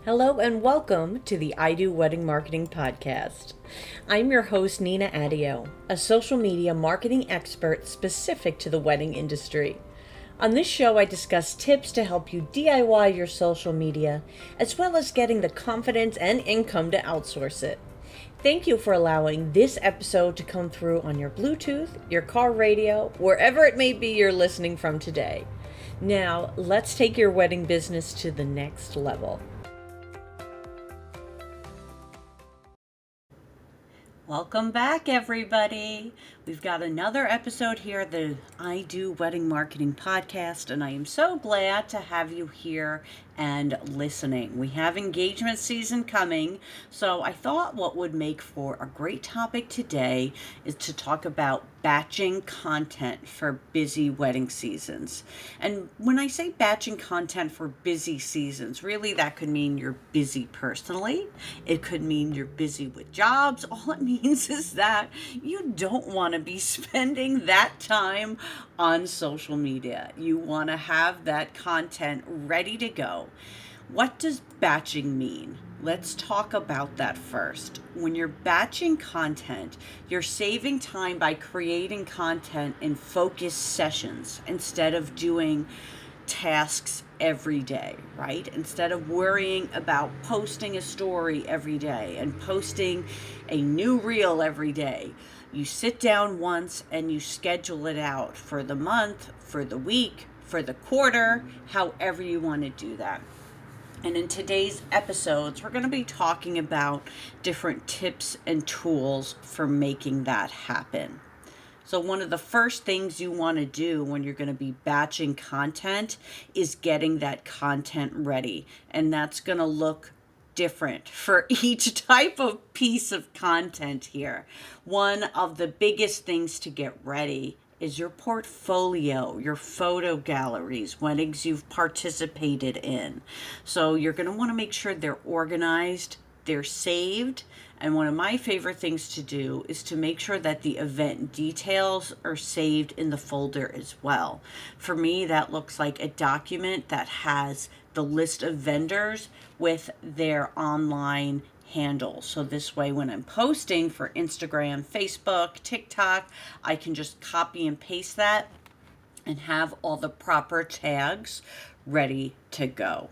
Hello and welcome to the I Do Wedding Marketing Podcast. I'm your host, Nina Adio, a social media marketing expert specific to the wedding industry. On this show, I discuss tips to help you DIY your social media, as well as getting the confidence and income to outsource it. Thank you for allowing this episode to come through on your Bluetooth, your car radio, wherever it may be you're listening from today. Now, let's take your wedding business to the next level. Welcome back, everybody. We've got another episode here, the I Do Wedding Marketing Podcast, and I am so glad to have you here and listening. We have engagement season coming, so I thought what would make for a great topic today is to talk about batching content for busy wedding seasons. And when I say batching content for busy seasons, really that could mean you're busy personally. It could mean you're busy with jobs. All it means is that you don't want to be spending that time on social media. You want to have that content ready to go. What does batching mean? Let's talk about that first. When you're batching content, you're saving time by creating content in focused sessions instead of doing tasks every day, right? Instead of worrying about posting a story every day and posting a new reel every day, you sit down once and you schedule it out for the month, for the week, for the quarter, however you want to do that. And in today's episodes, we're going to be talking about different tips and tools for making that happen. So one of the first things you want to do when you're going to be batching content is getting that content ready. And that's going to look different for each type of piece of content here. One of the biggest things to get ready is your portfolio, your photo galleries, weddings you've participated in. So you're going to want to make sure they're organized, they're saved. And one of my favorite things to do is to make sure that the event details are saved in the folder as well. For me, that looks like a document that has the list of vendors with their online handles. So this way, when I'm posting for Instagram, Facebook, TikTok, I can just copy and paste that and have all the proper tags ready to go.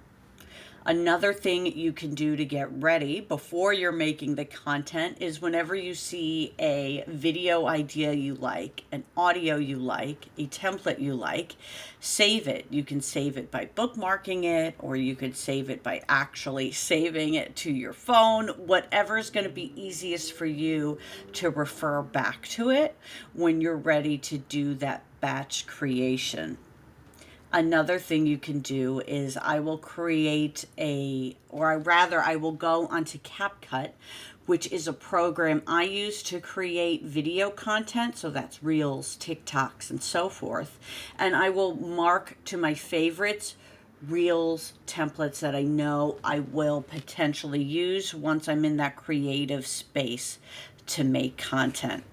Another thing you can do to get ready before you're making the content is whenever you see a video idea you like, an audio you like, a template you like, save it. You can save it by bookmarking it, or you could save it by actually saving it to your phone, whatever is going to be easiest for you to refer back to it when you're ready to do that batch creation. Another thing you can do is I will go onto CapCut, which is a program I use to create video content. So that's Reels, TikToks, and so forth. And I will mark to my favorites Reels templates that I know I will potentially use once I'm in that creative space to make content.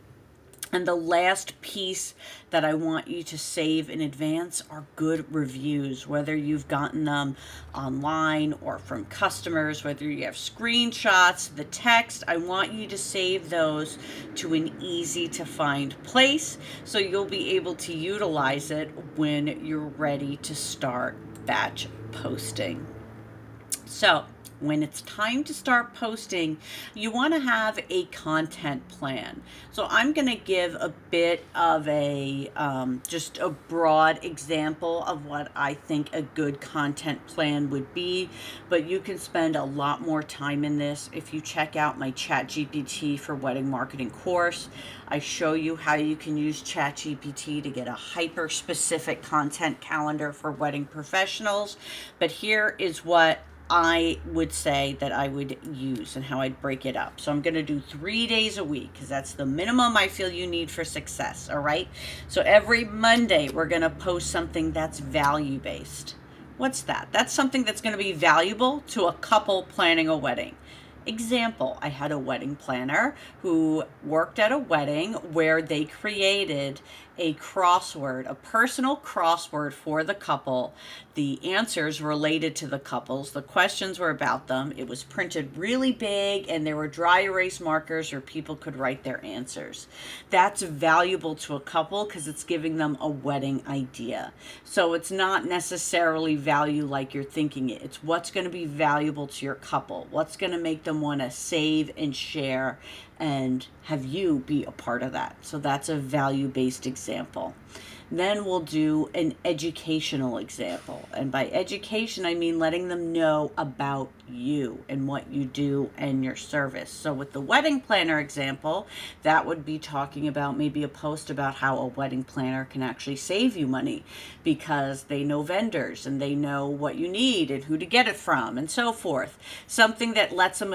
And the last piece that I want you to save in advance are good reviews, whether you've gotten them online or from customers, whether you have screenshots, the text. I want you to save those to an easy to find place so you'll be able to utilize it when you're ready to start batch posting. So when it's time to start posting, you want to have a content plan. So I'm going to give a bit of just a broad example of what I think a good content plan would be, but you can spend a lot more time in this if you check out my ChatGPT for Wedding Marketing course. I show you how you can use ChatGPT to get a hyper-specific content calendar for wedding professionals, but here is what I would say that I would use and how I'd break it up. So I'm going to do 3 days a week because that's the minimum I feel you need for success. All right. So every Monday, we're going to post something that's value-based. What's that? That's something that's going to be valuable to a couple planning a wedding. Example, I had a wedding planner who worked at a wedding where they created a crossword, a personal crossword for the couple. The answers related to the couples. The questions were about them. It was printed really big, and there were dry erase markers where people could write their answers. That's valuable to a couple because it's giving them a wedding idea. So it's not necessarily value like you're thinking it. It's what's going to be valuable to your couple, what's going to make them want to save and share and have you be a part of that. So that's a value-based example. Then we'll do an educational example. And by education, I mean letting them know about you and what you do and your service. So with the wedding planner example, that would be talking about maybe a post about how a wedding planner can actually save you money because they know vendors and they know what you need and who to get it from and so forth. Something that lets them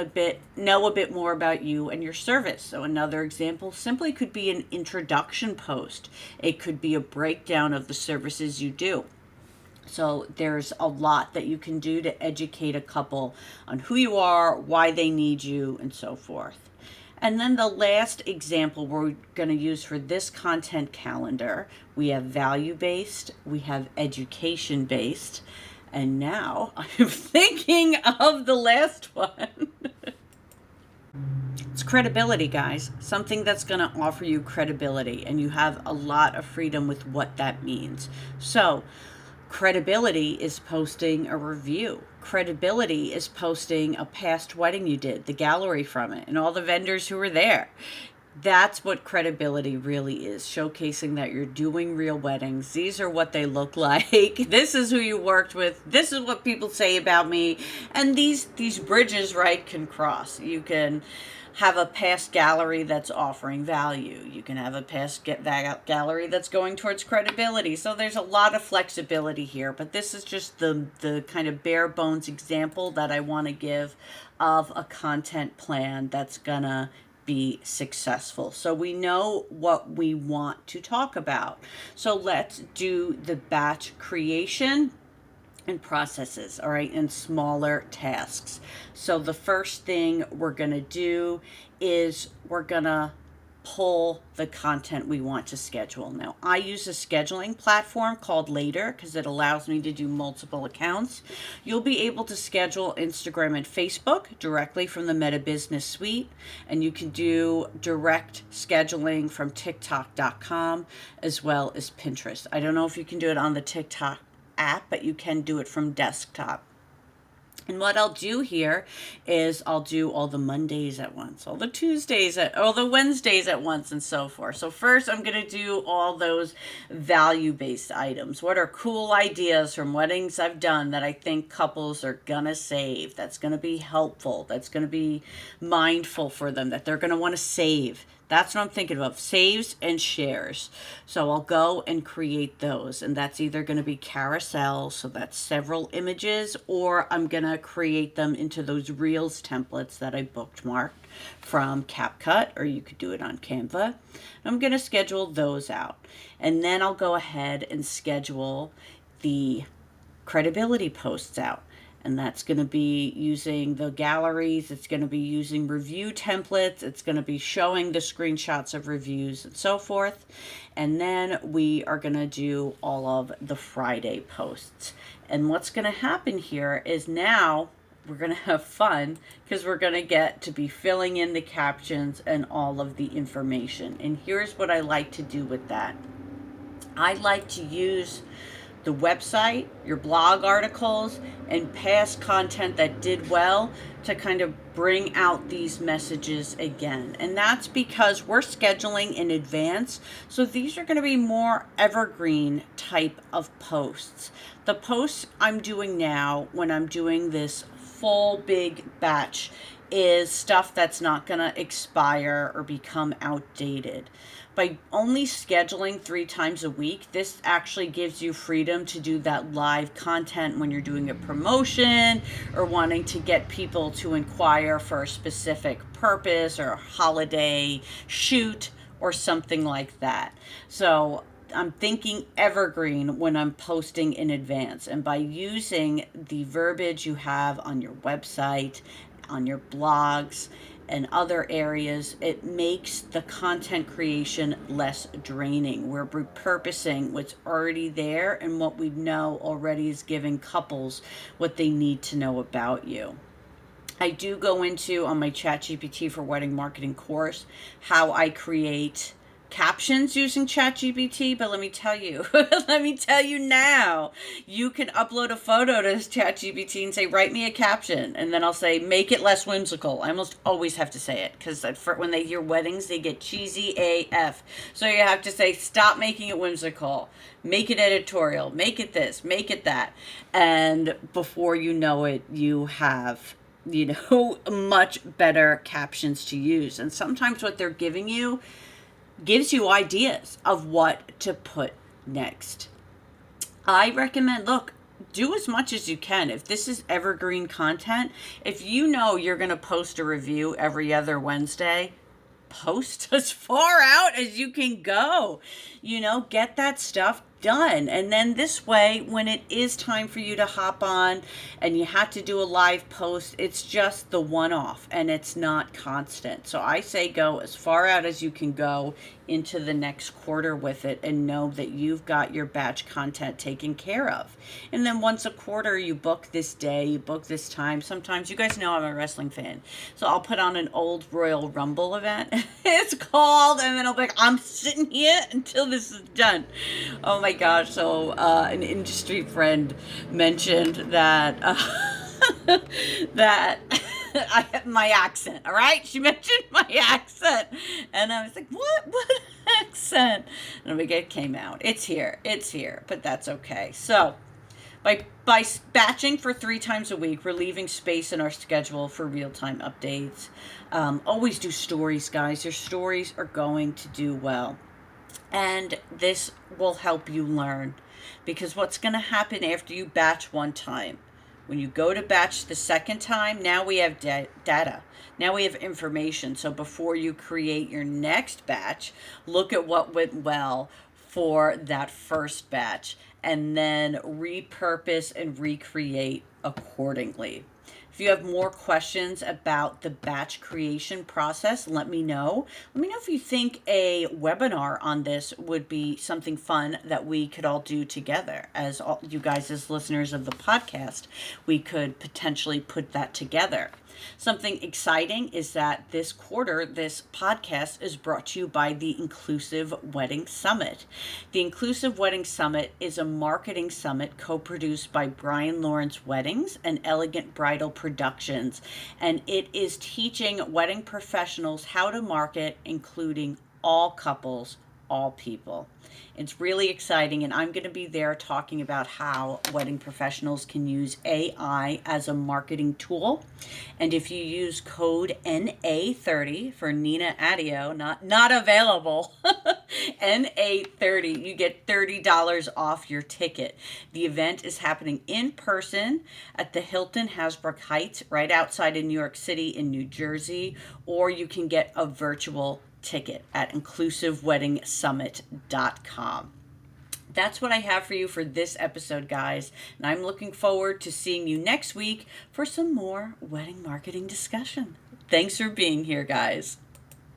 know a bit more about you and your service. So another example simply could be an introduction post. It could be a breakdown of the services you do. So there's a lot that you can do to educate a couple on who you are, why they need you, and so forth. And then the last example we're going to use for this content calendar, we have value-based, we have education-based, and now I'm thinking of the last one. It's credibility, guys. Something that's going to offer you credibility, and you have a lot of freedom with what that means. So credibility is posting a review. Credibility is posting a past wedding you did, the gallery from it, and all the vendors who were there. That's what credibility really is, showcasing that you're doing real weddings. These are what they look like. This is who you worked with. This is what people say about me. And these bridges, right, can cross. You can have a past gallery that's offering value. You can have a past gallery that's going towards credibility. So there's a lot of flexibility here, but this is just the kind of bare bones example that I want to give of a content plan that's gonna be successful. So we know what we want to talk about. So let's do the batch creation and processes, all right, and smaller tasks. So the first thing we're going to do is we're going to pull the content we want to schedule. Now, I use a scheduling platform called Later because it allows me to do multiple accounts. You'll be able to schedule Instagram and Facebook directly from the Meta Business Suite, and you can do direct scheduling from TikTok.com as well as Pinterest. I don't know if you can do it on the TikTok app, but you can do it from desktop. And what I'll do here is I'll do all the Mondays at once, all the Tuesdays, all the Wednesdays at once, and so forth. So first I'm going to do all those value-based items. What are cool ideas from weddings I've done that I think couples are going to save, that's going to be helpful, that's going to be mindful for them, that they're going to want to save. That's what I'm thinking of, saves and shares. So I'll go and create those, and that's either going to be carousel, so that's several images, or I'm going to create them into those Reels templates that I bookmarked from CapCut, or you could do it on Canva. I'm going to schedule those out, and then I'll go ahead and schedule the credibility posts out. And that's going to be using the galleries. It's going to be using review templates. It's going to be showing the screenshots of reviews and so forth. And then we are going to do all of the Friday posts. And what's going to happen here is now we're going to have fun because we're going to get to be filling in the captions and all of the information. And here's what I like to do with that. I like to use the website, your blog articles, and past content that did well to kind of bring out these messages again. And that's because we're scheduling in advance. So these are going to be more evergreen type of posts. The posts I'm doing now when I'm doing this full big batch is stuff that's not going to expire or become outdated. By only scheduling 3 times a week, this actually gives you freedom to do that live content when you're doing a promotion or wanting to get people to inquire for a specific purpose or a holiday shoot or something like that. So I'm thinking evergreen when I'm posting in advance. And by using the verbiage you have on your website, on your blogs and other areas, it makes the content creation less draining. We're repurposing what's already there, and what we know already is giving couples what they need to know about you. I do go into on my ChatGPT for Wedding Marketing course how I create captions using ChatGPT, but let me tell you, now, you can upload a photo to ChatGPT and say, write me a caption, and then I'll say, make it less whimsical. I almost always have to say it, because when they hear weddings, they get cheesy AF. So you have to say, stop making it whimsical, make it editorial, make it this, make it that, and before you know it, you have much better captions to use. And sometimes what they're giving you gives you ideas of what to put next. I recommend, do as much as you can. If this is evergreen content, if you know you're going to post a review every other Wednesday, post as far out as you can go. Get that stuff done. And then this way, when it is time for you to hop on and you have to do a live post, it's just the one-off and it's not constant. So I say go as far out as you can go into the next quarter with it, and know that you've got your batch content taken care of. And then once a quarter, you book this day, you book this time. Sometimes, you guys know I'm a wrestling fan, so I'll put on an old Royal Rumble event. It's called, and then I'll be like, I'm sitting here until this is done. Oh my gosh. So an industry friend mentioned that that I have my accent, all right? She mentioned my accent, and I was like, what accent? And it came out. It's here, but that's okay. So by batching for 3 times a week, we're leaving space in our schedule for real-time updates. Always do stories, guys. Your stories are going to do well. And this will help you learn, because what's going to happen after you batch one time, when you go to batch the second time, now we have data. Now we have information. So before you create your next batch, look at what went well for that first batch, and then repurpose and recreate accordingly. If you have more questions about the batch creation process, let me know. Let me know if you think a webinar on this would be something fun that we could all do together. As all you guys, as listeners of the podcast, we could potentially put that together. Something exciting is that this quarter, this podcast is brought to you by the Inclusive Wedding Summit. The Inclusive Wedding Summit is a marketing summit co-produced by Brian Lawrence Weddings and Elegant Bridal Productions, and it is teaching wedding professionals how to market, including all couples, all people. It's really exciting, and I'm going to be there talking about how wedding professionals can use AI as a marketing tool. And if you use code NA30 for Nina Adio, not available, NA30, you get $30 off your ticket. The event is happening in person at the Hilton Hasbrook Heights, right outside of New York City in New Jersey, or you can get a virtual ticket at inclusivewedingsummit.com. That's what I have for you for this episode, guys, and I'm looking forward to seeing you next week for some more wedding marketing discussion. Thanks for being here, guys.